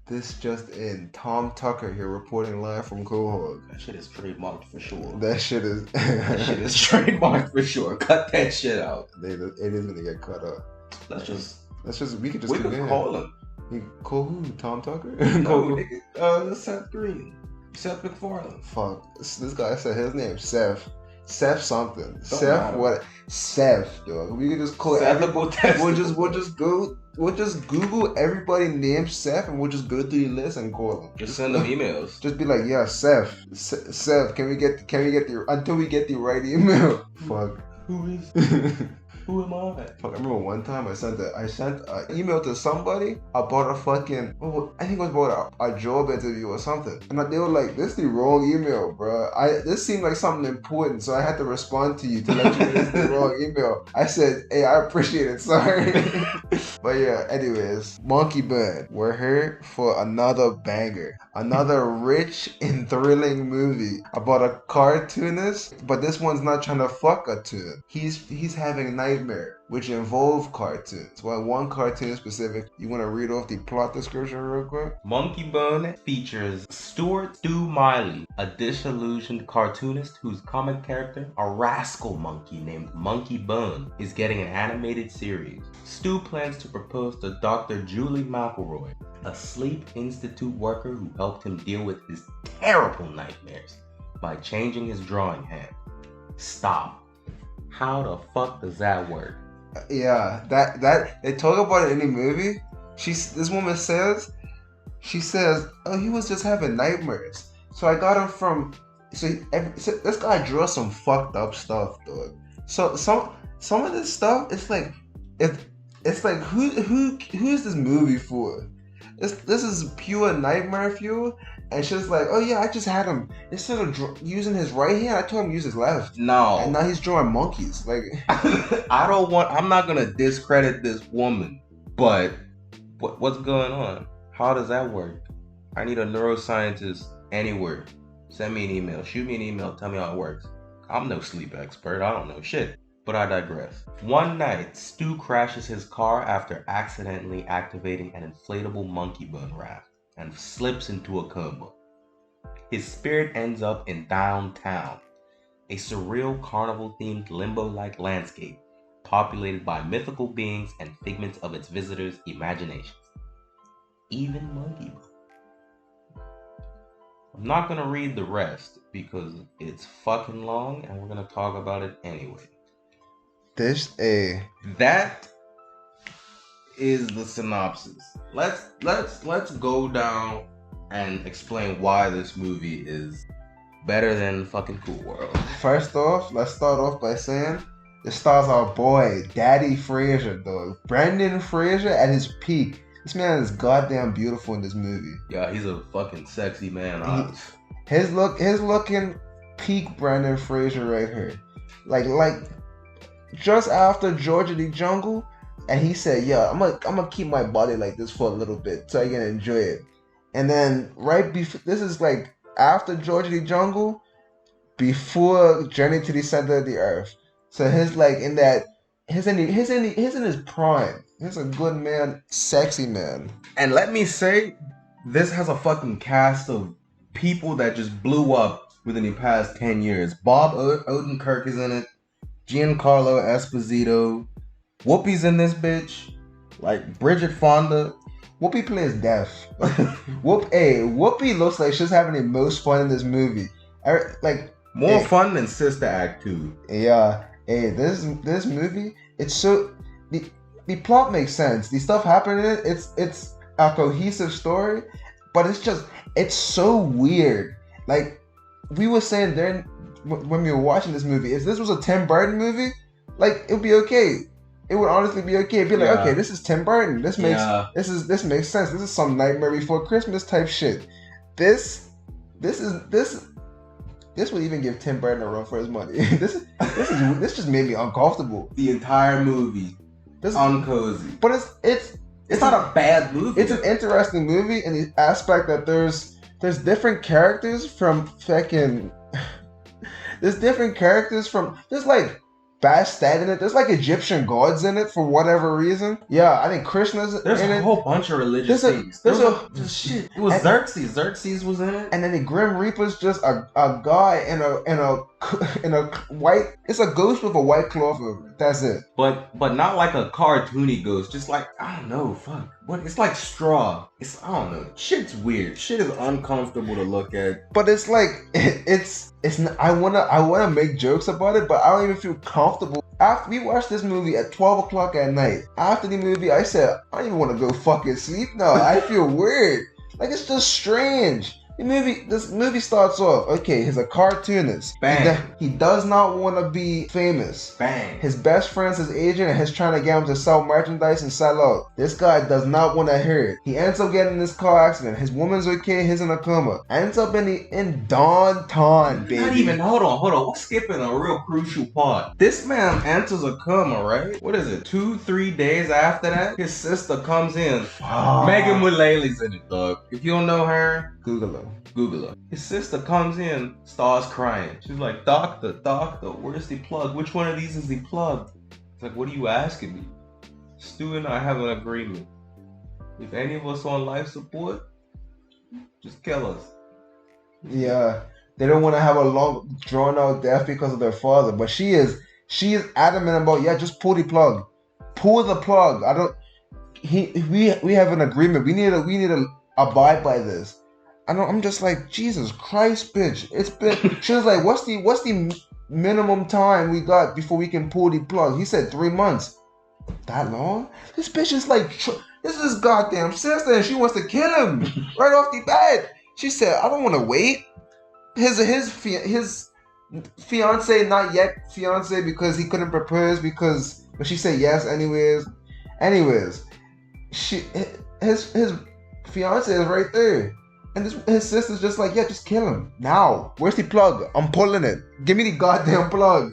This just in. Tom Tucker here reporting live from Quahog. That shit is trademarked for sure. That shit is. That shit is trademarked for sure. Cut that shit out. It is gonna get cut up. Let's just. We could just. We could call him. Call who? Tom Tucker? No, Seth Green. Seth MacFarlane. Fuck. This guy said his name Seth. Seth something. Don't Seth matter. what? Seth, dog. We could just call Seth we'll just Google everybody named Seth and we'll just go through the list and call them. Just send them emails. Just be like, yeah, Seth. Seth, can we get the until we get the right email? Fuck. Who am I? Fuck, I remember one time I sent an email to somebody about a fucking, I think it was about a job interview or something. And they were like, this is the wrong email, bro. This seemed like something important, so I had to respond to you to let you know this is the wrong email. I said, hey, I appreciate it, sorry. But yeah, anyways, Monkeybone, we're here for another banger. Another rich and thrilling movie about a cartoonist, but this one's not trying to fuck a tune. He's having nightmare, which involve cartoons. Well, one cartoon specific. You want to read off the plot description real quick? Monkeybone features Stuart Stu Miley, a disillusioned cartoonist whose comic character, a rascal monkey named Monkeybone, is getting an animated series. Stu plans to propose to Dr. Julie McElroy, a sleep institute worker who helped him deal with his terrible nightmares by changing his drawing hand. Stop. How the fuck does that work? Yeah, that they talk about it in the movie. This woman says, oh, he was just having nightmares. So I got him from. So this guy draws some fucked up stuff, dog. So some of this stuff, it's like who is this movie for? This is pure nightmare fuel, and she's like, oh yeah, I just had him, instead of using his right hand, I told him to use his left. No. And now he's drawing monkeys. Like, I'm not gonna discredit this woman, but what's going on? How does that work? I need a neuroscientist anywhere. Send me an email, shoot me an email, tell me how it works. I'm no sleep expert, I don't know shit. But I digress. One night, Stu crashes his car after accidentally activating an inflatable Monkeybone raft and slips into a coma. His spirit ends up in downtown, a surreal carnival-themed limbo-like landscape populated by mythical beings and figments of its visitors' imaginations. Even Monkeybone. I'm not gonna read the rest because it's fucking long and we're gonna talk about it anyway. That is the synopsis. Let's go down and explain why this movie is better than fucking Cool World. First off, let's start off by saying it stars our boy Daddy Fraser, dog. Brendan Fraser at his peak. This man is goddamn beautiful in this movie. Yeah, he's a fucking sexy man. His looking peak Brendan Fraser right here. Like just after George of the Jungle, and he said, yeah, I'm gonna keep my body like this for a little bit so I can enjoy it. And then right before, this is like after George of the Jungle, before Journey to the Center of the Earth. So he's like in that, he's in his prime. He's a good man, sexy man. And let me say, this has a fucking cast of people that just blew up within the past 10 years. Bob Odenkirk is in it. Giancarlo Esposito. Whoopi's in this bitch. Like Bridget Fonda. Whoopi plays deaf. Whoopi looks like she's having the most fun in this movie. More fun than Sister Act 2. Yeah. Hey, this movie, it's so the plot makes sense. The stuff happening in it, it's a cohesive story, but it's so weird. Like we were saying during when we were watching this movie, if this was a Tim Burton movie, like it would be okay. It would honestly be okay. It'd be like, okay, this is Tim Burton. This makes sense. This is some Nightmare Before Christmas type shit. This would even give Tim Burton a run for his money. This just made me uncomfortable. The entire movie. Uncozy. But it's not a bad movie. It's an interesting movie in the aspect that there's different characters from fucking. There's different characters from. There's like Bastet in it. There's like Egyptian gods in it for whatever reason. Yeah, I think Krishna's There's in a it. whole bunch of religious things. Shit. It was And- Xerxes. Xerxes was in it. And then the Grim Reaper's just a guy in a white. It's a ghost with a white cloth over it. That's it. But not like a cartoony ghost. Just like, I don't know, fuck. What? It's like straw. It's, I don't know. Shit's weird. Shit is uncomfortable to look at. But it's like it's. I wanna make jokes about it, but I don't even feel comfortable. After we watched this movie at 12 o'clock at night, after the movie, I said I don't even want to go fucking sleep now. I feel weird. Like it's just strange. This movie starts off, okay, he's a cartoonist. Bang. He does not want to be famous. Bang. His best friend's his agent and he's trying to get him to sell merchandise and sell out. This guy does not want to hear it. He ends up getting in this car accident. His woman's okay, he's in a coma. Ends up in downtown, baby. Not even, hold on. We're skipping a real crucial part. This man enters a coma, right? What is it, 2-3 days after that? His sister comes in. Megan Mullaley's in it, dog. If you don't know her, Google her. His sister comes in, starts crying. She's like, doctor, where's the plug? Which one of these is the plug? It's like, what are you asking me? Stu and I have an agreement. If any of us on life support, just kill us. Yeah, they don't want to have a long, drawn out death because of their father. But she is adamant about, yeah, just pull the plug. Pull the plug. We have an agreement. We need to abide by this. I'm just like, Jesus Christ, bitch. It's been. She was like, what's the minimum time we got before we can pull the plug? He said 3 months. That long? This bitch is like, this is his goddamn sister, and she wants to kill him right off the bat. She said, I don't want to wait. His fiance, not yet fiance, because he couldn't propose but she said yes anyways. His fiance is right there. And his sister's just like, yeah, just kill him. Now. Where's the plug? I'm pulling it. Give me the goddamn plug.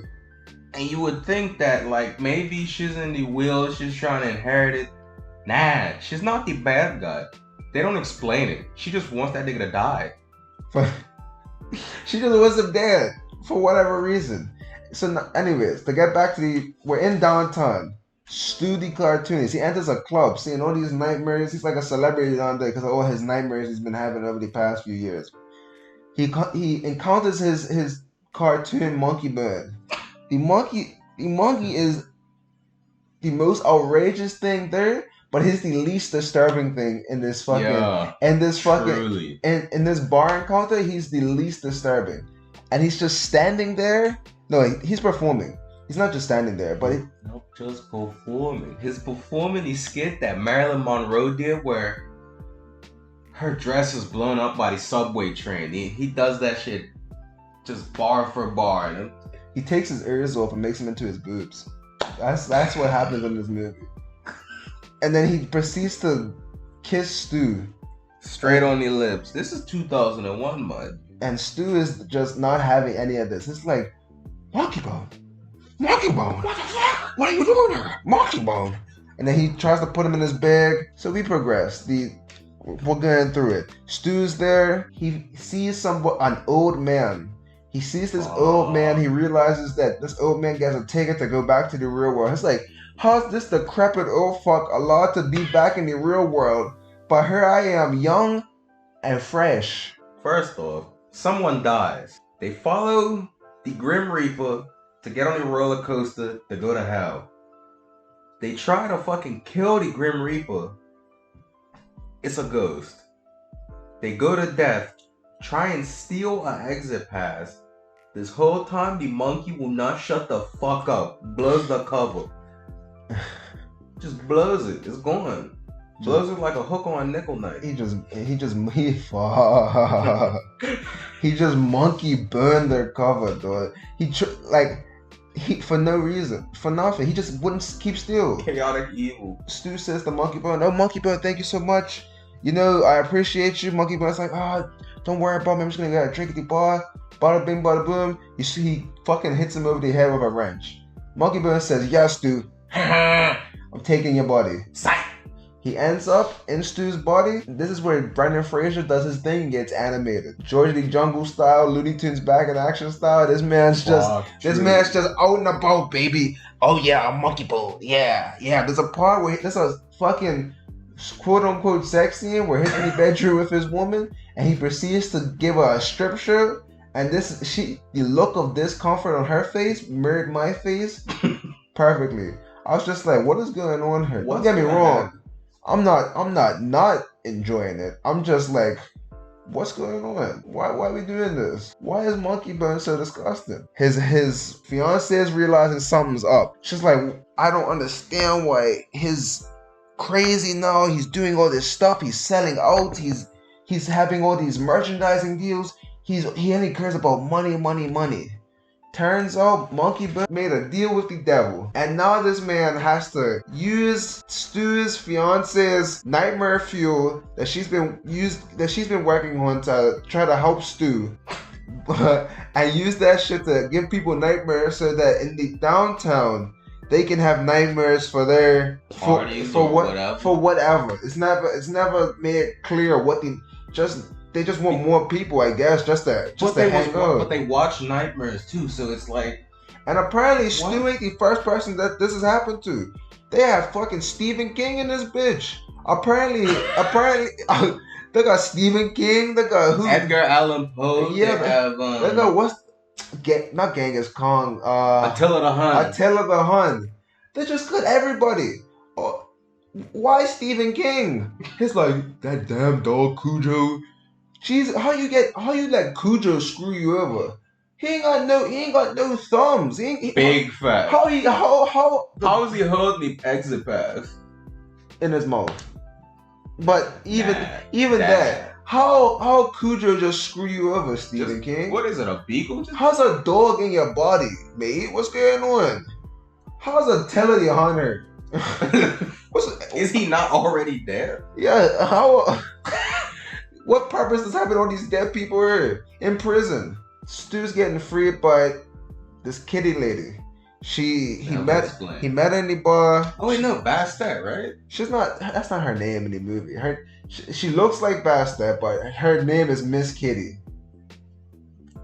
And you would think that, like, maybe she's in the will, she's trying to inherit it. Nah, she's not the bad guy. They don't explain it. She just wants that nigga to die. She just wants him dead for whatever reason. So, anyways, to get back to we're in downtown. Stu the cartoonist. He enters a club, seeing all these nightmares. He's like a celebrity down there because of all his nightmares he's been having over the past few years. He encounters his cartoon Monkeybone. The monkey is the most outrageous thing there, but he's the least disturbing thing in this fucking in this bar encounter. He's the least disturbing, and he's just standing there. No, he's performing. He's not just standing there, but not just performing. He's performing the skit that Marilyn Monroe did where her dress is blown up by the subway train. He does that shit just bar for bar. He takes his ears off and makes them into his boobs. That's what happens in this movie. And then he proceeds to kiss Stu. Straight on the lips. This is 2001, bud. And Stu is just not having any of this. It's like, Monkeybone. What the fuck? What are you doing here? Monkeybone. And then he tries to put him in his bag. So we progress. We're going through it. Stu's there. He sees an old man. He sees this old man. He realizes that this old man gets a ticket to go back to the real world. It's like, how's this decrepit old fuck allowed to be back in the real world? But here I am, young and fresh. First off, someone dies. They follow the Grim Reaper to get on the roller coaster to go to hell. They try to fucking kill the Grim Reaper. It's a ghost. They go to death, try and steal an exit pass. This whole time the monkey will not shut the fuck up. Blows the cover. Just blows it. It's gone. Blows it like a hook on a nickel knife. He just monkey burned their cover, dog. He for no reason, for nothing. He just wouldn't keep still. Chaotic evil. Stu says to Monkeybone, "Oh, Monkeybone, thank you so much. You know, I appreciate you." Monkeybone like, don't worry about me. I'm just gonna get a drink at the bar. Bada bing, bada boom. You see, he fucking hits him over the head with a wrench. Monkeybone says, "Yes, Stu. I'm taking your body." Psych. He ends up in Stu's body. This is where Brendan Fraser does his thing and gets animated. George the Jungle style, Looney Tunes back in action style. This man's just out and about, baby. Oh yeah, a Monkeybone. Yeah. There's a part where there's a fucking quote unquote sex scene where he's in the bedroom with his woman and he proceeds to give her a strip shirt. And the look of discomfort on her face mirrored my face perfectly. I was just like, what is going on here? Don't get me wrong. I'm not enjoying it. I'm just like, what's going on? Why are we doing this? Why is Monkeybone so disgusting? His fiance is realizing something's up. She's like, I don't understand why he's crazy now. He's doing all this stuff. He's selling out. He's having all these merchandising deals. He only cares about money. Turns out Monkeybone made a deal with the devil. And now this man has to use Stu's fiance's nightmare fuel that she's been working on to try to help Stu. And use that shit to give people nightmares so that in the downtown they can have nightmares for their parties for whatever. whatever. It's never made clear what they just want more people, I guess, But they watch nightmares too, so it's like. And apparently, Stu ain't the first person that this has happened to. They have fucking Stephen King in this bitch. Apparently, they got Stephen King. They got who? Edgar Allan Poe. Yeah, they have. They got not Genghis Khan. Attila the Hun. They just got everybody. Why Stephen King? He's like that damn dog Cujo. Jesus, how you let Cujo screw you over? He ain't got no thumbs. Big fat. How is he holding the exit pass in his mouth? But even that, how Cujo just screw you over, Stephen King? What is it, a beagle? How's a dog in your body, mate? What's going on? How's Attila the Hunter? Is he not already there? Yeah. How? What purpose does having all these dead people here in prison? Stu's getting freed by this kitty lady. He met her in the bar. Oh wait, no, Bastet, right? That's not her name in the movie. She looks like Bastet, but her name is Miss Kitty.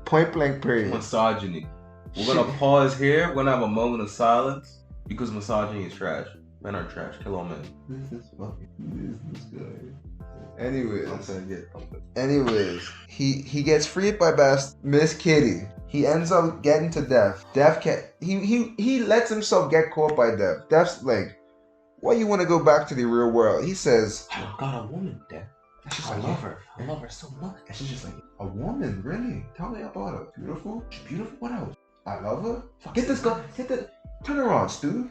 Point blank period. Misogyny. We're gonna pause here. We're gonna have a moment of silence because misogyny is trash. Men are trash. Kill all men. This guy. Anyways, he gets freed by Miss Kitty. He ends up getting to Death. He lets himself get caught by Death. Death's like, why you want to go back to the real world? He says, I got a woman, Death. I love her. I love her so much. And she's just like, a woman? Really? Tell me about her. Beautiful? She's beautiful? What else? I love her? Get this guy. Turn her on, Stu.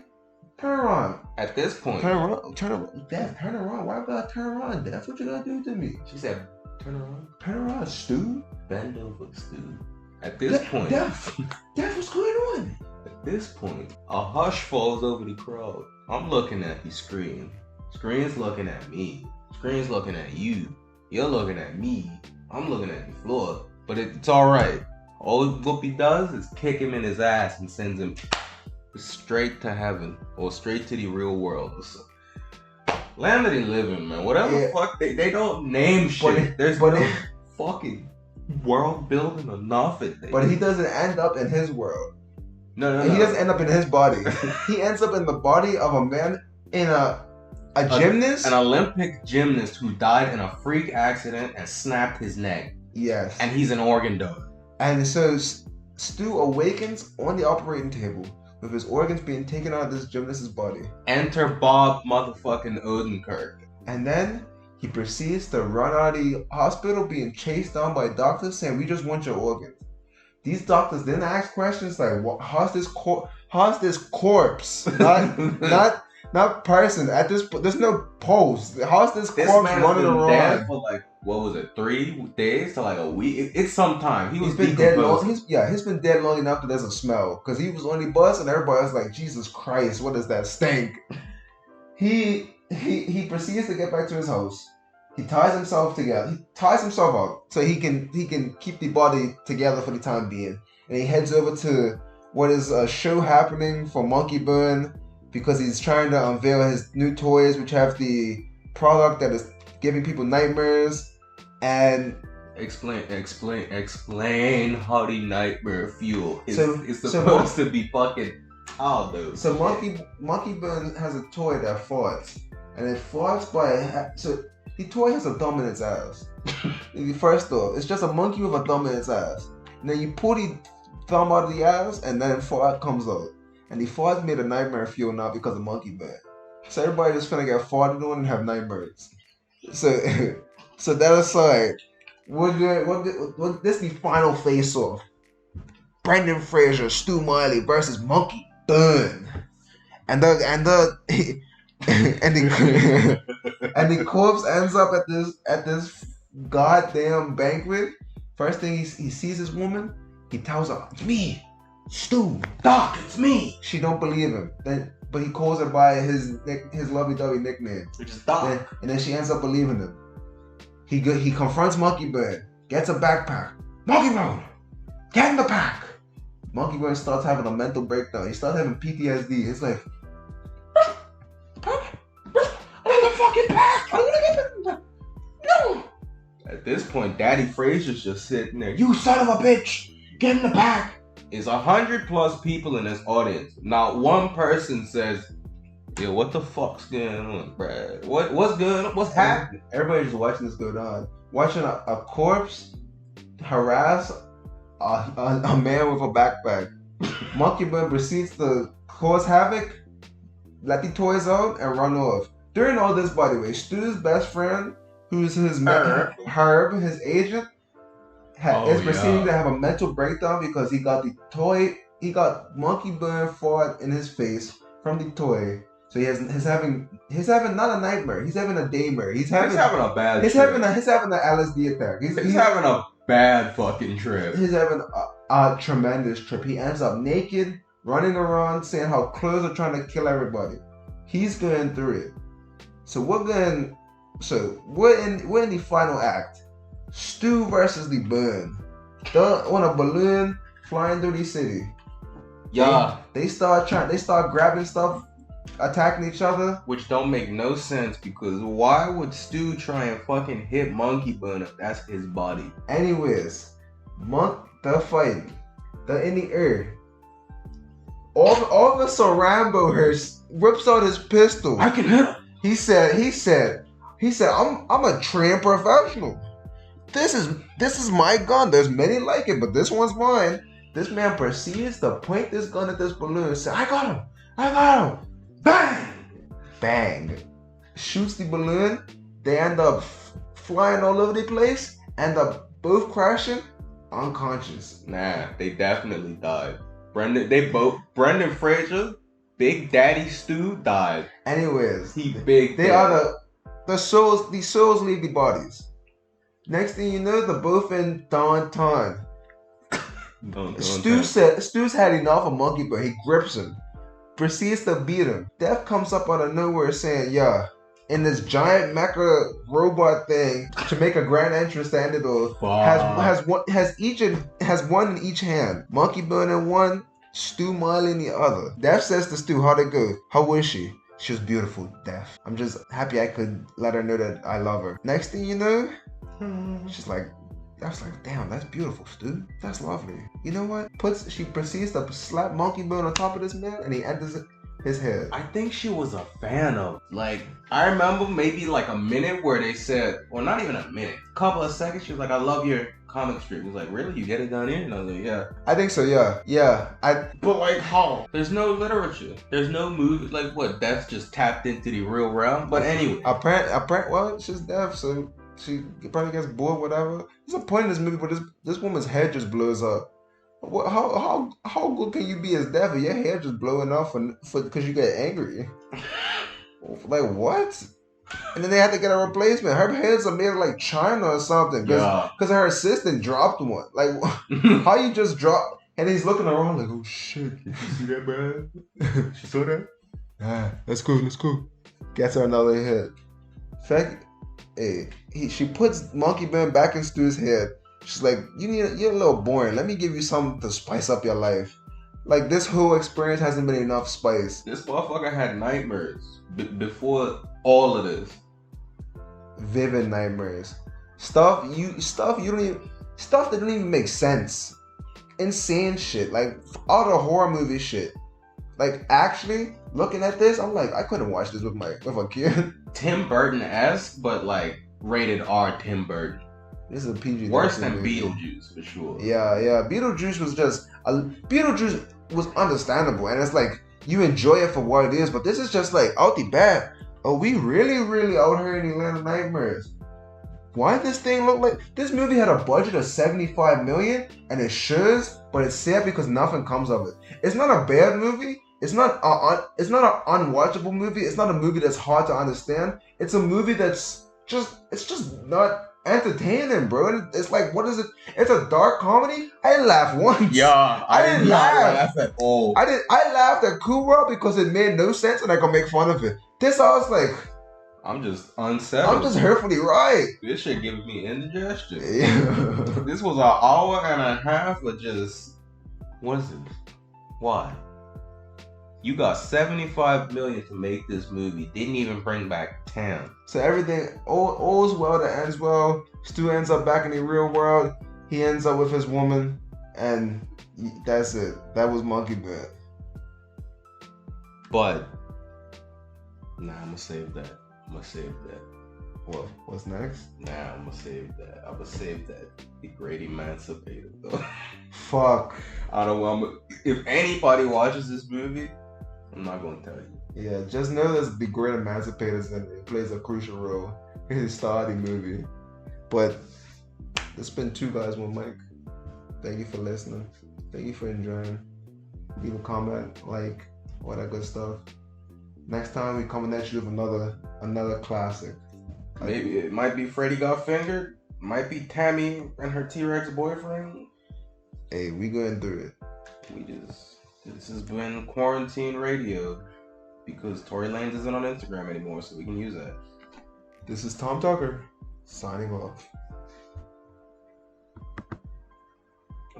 Turn her on. At this point. Turn her on. Death, turn her on. Why gotta turn her on, Death? What you gonna do to me? She said, turn her on. Turn her on, Stu. Bend over, Stu. At this point. Death, what's going on? At this point, a hush falls over the crowd. I'm looking at the screen. Screen's looking at me. Screen's looking at you. You're looking at me. I'm looking at the floor. But it's alright. All Whoopi does is kick him in his ass and sends him straight to heaven or straight to the real world. So, land of the living, man. Whatever the fuck they don't name shit. There's no fucking world building or nothing. But he doesn't end up in his world. No. He doesn't end up in his body. He ends up in the body of a man in a gymnast, an Olympic gymnast who died in a freak accident and snapped his neck. Yes. And he's an organ donor. And so Stu awakens on the operating table with his organs being taken out of this gymnast's body. Enter Bob motherfucking Odenkirk. And then he proceeds to run out of the hospital being chased down by doctors saying, we just want your organs. These doctors didn't ask questions like, how's this corpse? Not person. There's no pulse. How's this corpse running around? Dead for like, what was it, 3 days to like a week? It's some time. He's been dead long. He's been dead long enough that there's a smell. Because he was on the bus and everybody was like, Jesus Christ, what is that stink? He proceeds to get back to his house. He ties himself together. He ties himself out so he can keep the body together for the time being. And he heads over to what is a show happening for Monkeybone because he's trying to unveil his new toys, which have the product that is giving people nightmares, and Explain how the nightmare fuel is So supposed to be fucking though. So Monkeybone has a toy that farts, and it farts by so the toy has a thumb in its ass. First off, it's just a monkey with a thumb in its ass, and then you pull the thumb out of the ass, and then fart comes out, and the fart made a nightmare fuel now because of Monkeybone. So everybody just finna get farted on and have nightmares. So so that aside, what this be final face off? Brendan Fraser, Stu Miley versus Monkeybone, and the and the corpse ends up at this goddamn banquet. First thing he sees this woman, he tells her, "It's me, Stu, Doc, it's me." She don't believe him. But he calls her by his lovey-dovey nickname, which is Doc. And then she ends up believing him. He confronts Monkeybone, gets a backpack. Monkeybone, get in the pack. Monkeybone starts having a mental breakdown. He starts having PTSD. It's like, another fucking pack. I'm gonna get them. No. At this point, Daddy Fraser's just sitting there. You son of a bitch, get in the pack. It's 100+ people in this audience. Not one person says, "Yo, what the fuck's going on, bruh? What's going on? What's happening?" Everybody's just watching this go down. Watching a corpse harass a man with a backpack. Monkeybone proceeds to cause havoc, let the toys out, and run off. During all this, by the way, Stu's best friend, who's his Herb, his agent, is proceeding to have a mental breakdown because he got Monkeybone fart in his face from the toy. So he's having not a nightmare. He's having a daymare. He's having a bad. He's having an LSD attack. He's having a bad fucking trip. He's having a tremendous trip. He ends up naked, running around, saying how clothes are trying to kill everybody. He's going through it. So we're in the final act. Stu versus the Burn. They're on a balloon flying through the city. Yeah. They start grabbing stuff, attacking each other. Which don't make no sense because why would Stu try and fucking hit Monkeybone if that's his body? Anyways, they're fighting. They're in the air. All of a sudden, Rambo rips out his pistol. I can hit him. He said, I'm a trained professional. This is my gun. There's many like it, but this one's mine. This man proceeds to point this gun at this balloon and say, I got him. Bang! Bang. Shoots the balloon. They end up flying all over the place. End up both crashing, unconscious. Nah, they definitely died. Brendan Fraser, Big Daddy Stu died. Anyways, the souls leave the bodies. Next thing you know, they're both in downtown. Stu's had enough of Monkeybone. He grips him, proceeds to beat him. Death comes up out of nowhere saying, yeah, in this giant mecha robot thing to make a grand entrance to end it all. Has one in each hand. Monkeybone in one, Stu Miley in the other. Death says to Stu, how'd it go? How was she? She was beautiful, Death. I'm just happy I could let her know that I love her. Next thing you know, she's like, I was like, damn, that's beautiful, Stu. That's lovely. You know what? She proceeds to slap Monkeybone on top of this man, and he enters his head. I think she was a fan of. Like, I remember maybe like a minute where they said, well, not even a minute, a couple of seconds. She was like, I love your comic strip. He was like, really? You get it down here? And I was like, yeah. I think so. Yeah. But like, how? There's no literature. There's no movie. Like, what? That's just tapped into the real realm. But anyway, well, she's deaf, so she probably gets bored, whatever. There's a point in this movie where this woman's head just blows up. How good can you be as deaf if your hair just blowing off because you get angry? Like what? And then they had to get a replacement. Her heads are made of like China or something because her assistant dropped one. Like how you just drop? And he's looking around like, oh shit, did you see that, bro? She saw that? Ah, that's cool. Gets her another head. Fact, she puts Monkeybone back in Stu's head. She's like, you're a little boring. Let me give you something to spice up your life. Like, this whole experience hasn't been enough spice. This motherfucker had nightmares before all of this. vivid nightmares. Stuff that don't even make sense. Insane shit, like other horror movie shit. Like actually looking at this, I'm like, I couldn't watch this with a kid. Tim Burton-esque, but like rated R Tim Burton. This is a PG. Worse than Beetlejuice for sure. Yeah. Beetlejuice was understandable, and it's like you enjoy it for what it is. But this is just like out the bat. Are we really out here in the land of nightmares? Why did this thing look like this movie had a budget of $75 million and it shows, but it's sad because nothing comes of it. It's not a bad movie. It's not an unwatchable movie. It's not a movie that's hard to understand. It's a movie that's just not entertaining, bro. It's like, what is it? It's a dark comedy. I didn't laugh once. Yeah, I didn't laugh at all. I laughed at Kura because it made no sense and I could make fun of it. This I was like, I'm just unsettled. I'm just hurtfully right. This shit giving me indigestion. Yeah. This was an hour and a half of just, what is it? Why? You got $75 million to make this movie. Didn't even bring back 10. So everything, all's well that ends well. Stu ends up back in the real world. He ends up with his woman, and that's it. That was Monkeybone. But, nah, I'm gonna save that. What? What's next? Nah, I'm gonna save that. The great emancipator, though. Fuck. I don't know. If anybody watches this movie, I'm not gonna tell you. Yeah, just know there's the great emancipators and it plays a crucial role in the start of the movie. But it's been Two Guys, One Mic. Thank you for listening. Thank you for enjoying. Leave a comment, like, all that good stuff. Next time we coming at you with another classic. Maybe it might be Freddy Got Fingered. Might be Tammy and her T-Rex boyfriend. Hey, we going through it. This has been Quarantine Radio because Tory Lanez isn't on Instagram anymore, so we can use that. This is Tom Tucker signing off.